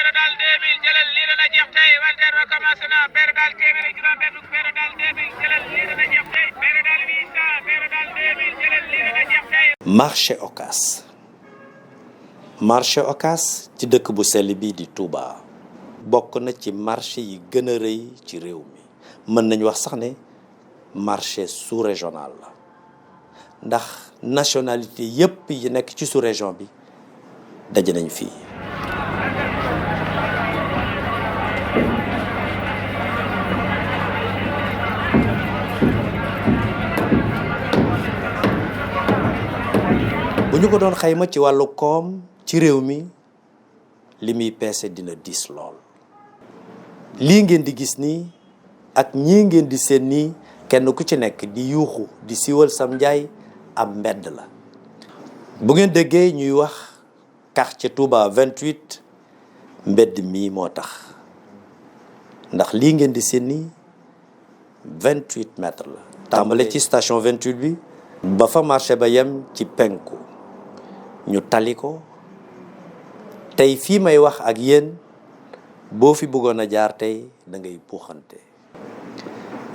beere daal 2000 jëlal lii dana jeex tey wanteer ba commencé na beere daal téeméer ak juróom benn beere daal 2000 jëlal lii dana jeex tey beere daal 800 beere daal 2000 jëlal lii dana jeex tey. marché Ocass marché Ocass ci dëkk bu sell bii di Touba bokk na ci marché yi gën a rëy ci réew mi mën nañu wax sax ne marché sous-régional la ndax nationalité yépp yi nekk ci sous-région bi daje nañ fii. bu ñu ko doon xayma ci wàllu koom ci réew mi li muy peese dina diis lool. lii ngeen di gis nii ak ñii ngeen di seen nii kenn ku ci nekk di yuuxu di siiwal sam njaay am mbedd la. bu ngeen déggee ñuy wax quartier Touba 28 mbedd mii moo tax ndax lii ngeen di seen nii 28 mètres la. tàmbale ci station 28 bi ba fa marché ba yem ci penku ñu tali ko tey fii may wax ak yéen boo fi bëggoon a jaar tey da ngay puuxante.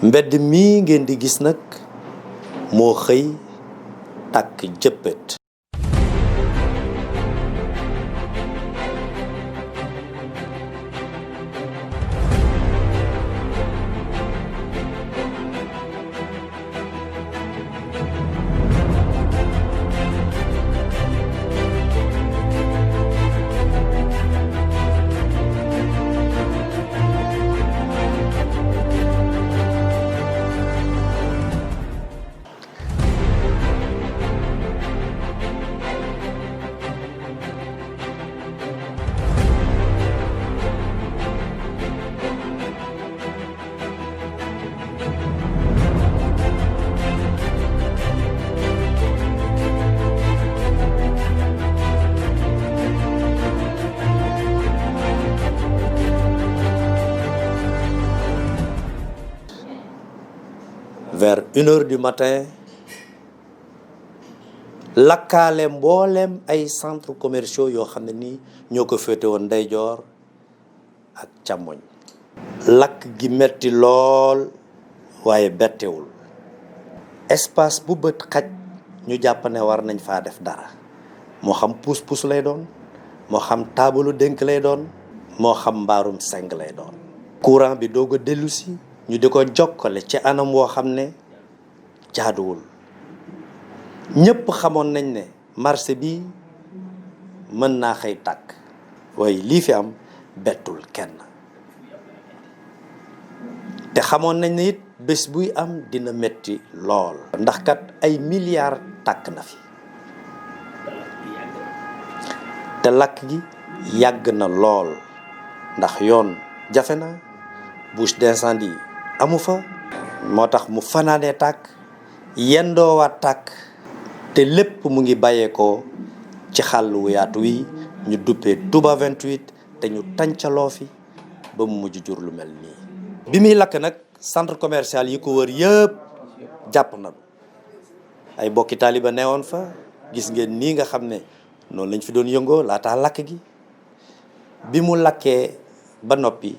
mbedd mii ngeen di gis nag moo xëy tàkk jëppët. vers 1h du matin lakkaale mboolem ay centres commerciaux yoo xam ne nii ñoo ko féete woon ndeyjoor ak càmmoñ. lakk gi metti lool waaye bettewul espace bu bët xaj ñu jàpp ne war nañ faa def dara moo xam puus-puus lay doon moo xam taabalu dénk lay doon moo xam mbaarum seng lay doon. courant bi doog a dellu si ñu di ko jokkale ci anam woo xam ne jaaduwul ñëpp xamoon nañ ne marché bi mën naa xëy tàkk waaye lii fi am bettul kenn te xamoon nañ ne it bés buy am dina metti lool ndax kat ay milliards tàkk na fi te lakk gi yàgg na lool ndax yoon jafe na bouche d'incendie amu fa moo tax mu fanaanee tàkk yendoowaat tàkk te lépp mu ngi bàyyeekoo ci xàll wu yaatu wi ñu duppee Touba 28 te ñu tàncaloo fi ba mu mujj jur lu mel nii. bi muy lakk nag centre commercial yi ko wër yëpp jàpp na ay bokki taaliba neewoon fa gis ngeen nii nga xam ne noonu lañ fi doon yëngoo laataa lakk gi bi mu lakkee ba noppi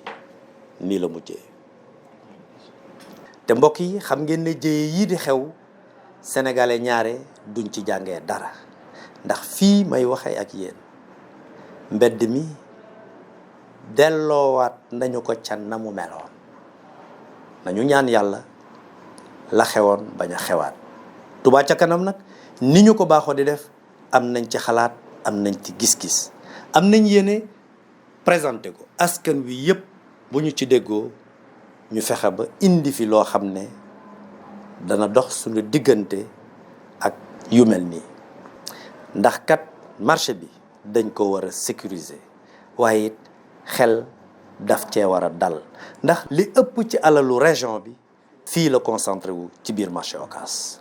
nii la mujjee. te mbokk yi xam ngeen ne jëye yii di xew sénégalais ñaare duñ ci jàngee dara ndax fii may waxee ak yéen mbedd mi delloowaat nañu ko ca na mu meloon nañu ñaan yàlla la xewoon bañ a xewaat. Touba ca kanam nag ni ñu ko baaxoo di def am nañ ci xalaat am nañ ci gis-gis am nañ yéene présenté ko askan wi yépp bu ñu ci déggoo ñu fexe ba indi fi loo xam ne dana dox suñu diggante ak yu mel nii ndax kat marché bi dañ ko war a sécuriser waaye it xel daf cee war a dal ndax li ëpp ci alalu région bi fii la concentré wu ci biir marché Ocass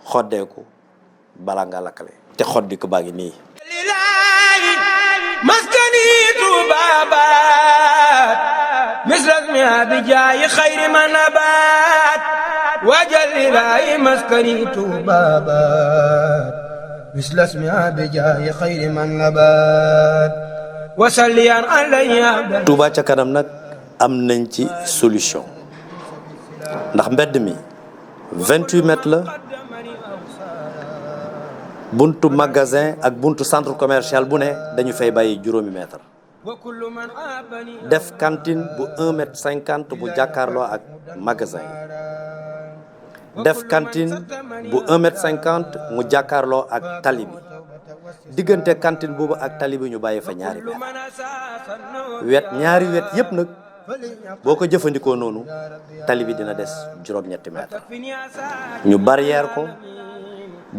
xoddeeku bala nga lakkale te xoddi ko baa ngi nii. مثل بجاي خير ما نبات وجل لاي مسكني بابات مثل اسمها بجاي خير ما نبات وسليا علي Touba ca kanam nag am nañ ci solution ndax mbedd mi 28 mètres la buntu magasin ak buntu centre commercial bu ne dañu fay bàyyi juróomi mètre def cantine bu 1,50 m bu jàkkaarloo ak magasin yi def cantine bu 1,50 m mu jàkkaarloo ak tali bi diggante cantine boobu ak tali bi ñu bàyyi fa ñaari mètre ñaari wet yëpp nag boo ko jëfandikoo noonu tali bi dina des juróom-ñetti mètre ñu barrière ko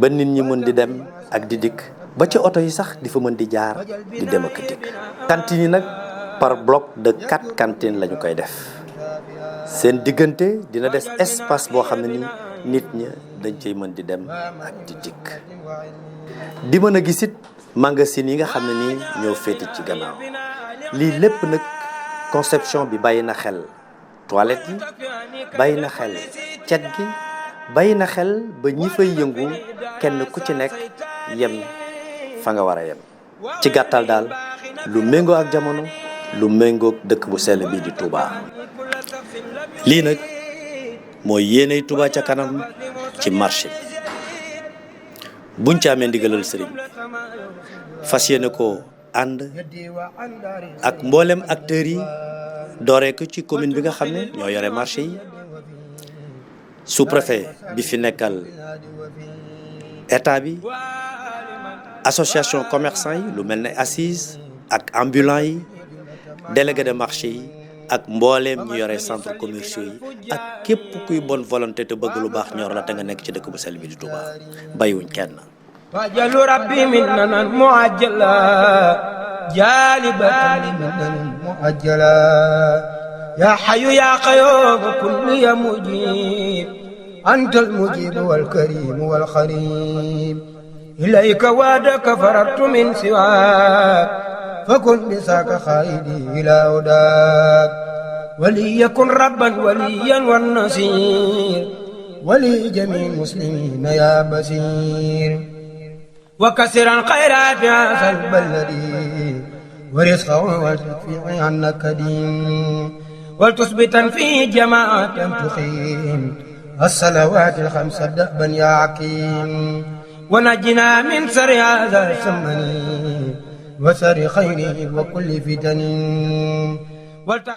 ba nit ñi mën di dem ak di dikk ba ci oto yi sax di fa mën di jaar di dem ak dikk. cantines yi nag par bloc de 4 cantines la ñu koy def seen diggante dina des espace boo xam ne ni nit ñi dañ cay mën di dem ak di dikk di mën a gisit magasin yi nga xam ne nii ñoo féete ci gannaaw lii lépp nag conception bi bàyyi na xel toilette yi bàyyi na xel cet gi bàyyi na xel ba ñi fay yëngu kenn ku ci nekk yem fa nga war a yem ci gàttal daal lu méngoo ak jamono lu méngoo dëkk bu sell bii di Touba. lii nag mooy yéeney Touba ca kanam ci marché bi buñ ci amee ndigalal sëriñ fas yéene ko ànd ak mboolem acteurs yi dooree ko ci commune bi nga xam ne ñoo yore marché yi sous-préfet bi fi nekkal état bi association commerçant yi lu mel ne assise ak ambulant yi délégué de marché yi ak mbooleem ñu yore centre commerciaux yi ak képp kuy bonne volonté te bëgg lu baax ñor la te nga nekk ci dëkk bu sell bi di Touba bàyyiwuñ kenn. wajalu rabbi minnan muajjala jalibatan minnan muajjala ya hayyu ya qayyum kulli ya mujib antal mujib wal karim wal kharim ilayka wadaka faratu min siwak fakun bisaka khaidi ila udak وليكن ربا وليا والنصير ولي جميع المسلمين يا بصير وكسر الخيرات هذا البلد ورزقه والتكفيع عنك دين ولتثبتا فيه جماعة تقيم الصلوات الخمس دأبا يا عكيم ونجنا من سر هذا السمن وسر خيره وكل فتن